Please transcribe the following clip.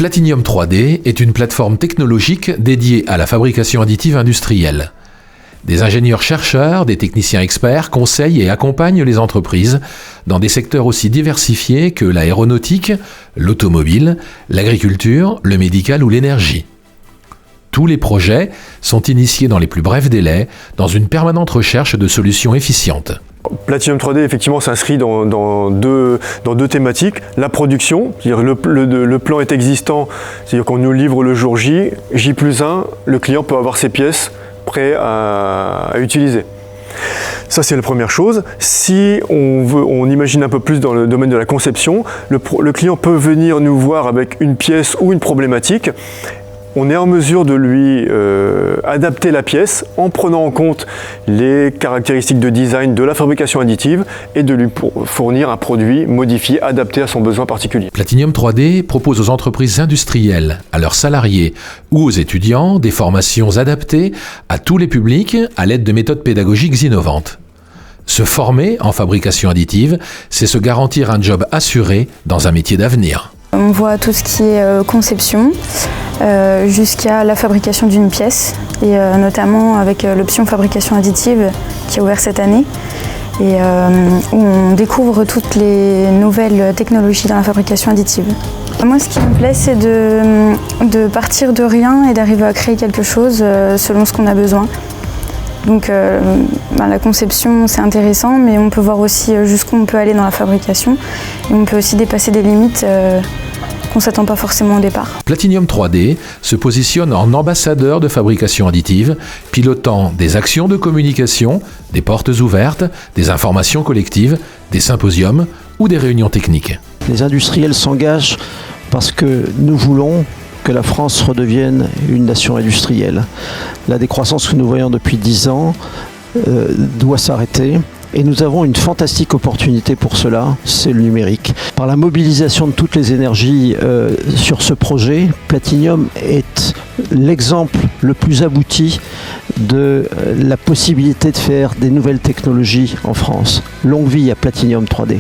Platinium 3D est une plateforme technologique dédiée à la fabrication additive industrielle. Des ingénieurs-chercheurs, des techniciens experts conseillent et accompagnent les entreprises dans des secteurs aussi diversifiés que l'aéronautique, l'automobile, l'agriculture, le médical ou l'énergie. Tous les projets sont initiés dans les plus brefs délais, dans une permanente recherche de solutions efficientes. Platinium 3D effectivement s'inscrit dans deux thématiques. La production, c'est-à-dire le plan est existant, c'est-à-dire qu'on nous livre le jour J, J+1, le client peut avoir ses pièces prêtes à utiliser. Ça c'est la première chose. Si on imagine un peu plus dans le domaine de la conception, le client peut venir nous voir avec une pièce ou une problématique. On est en mesure de lui adapter la pièce en prenant en compte les caractéristiques de design de la fabrication additive et de lui fournir un produit modifié, adapté à son besoin particulier. Platinium 3D propose aux entreprises industrielles, à leurs salariés ou aux étudiants des formations adaptées à tous les publics à l'aide de méthodes pédagogiques innovantes. Se former en fabrication additive, c'est se garantir un job assuré dans un métier d'avenir. On voit tout ce qui est conception jusqu'à la fabrication d'une pièce et notamment avec l'option fabrication additive qui a ouvert cette année et où on découvre toutes les nouvelles technologies dans la fabrication additive. Moi ce qui me plaît c'est de partir de rien et d'arriver à créer quelque chose selon ce qu'on a besoin. Donc la conception c'est intéressant mais on peut voir aussi jusqu'où on peut aller dans la fabrication et on peut aussi dépasser des limites qu'on ne s'attend pas forcément au départ. Platinium 3D se positionne en ambassadeur de fabrication additive, pilotant des actions de communication, des portes ouvertes, des informations collectives, des symposiums ou des réunions techniques. Les industriels s'engagent parce que nous voulons que la France redevienne une nation industrielle. La décroissance que nous voyons depuis 10 ans doit s'arrêter. Et nous avons une fantastique opportunité pour cela, c'est le numérique. Par la mobilisation de toutes les énergies sur ce projet, Platinium est l'exemple le plus abouti de la possibilité de faire des nouvelles technologies en France. Longue vie à Platinium 3D.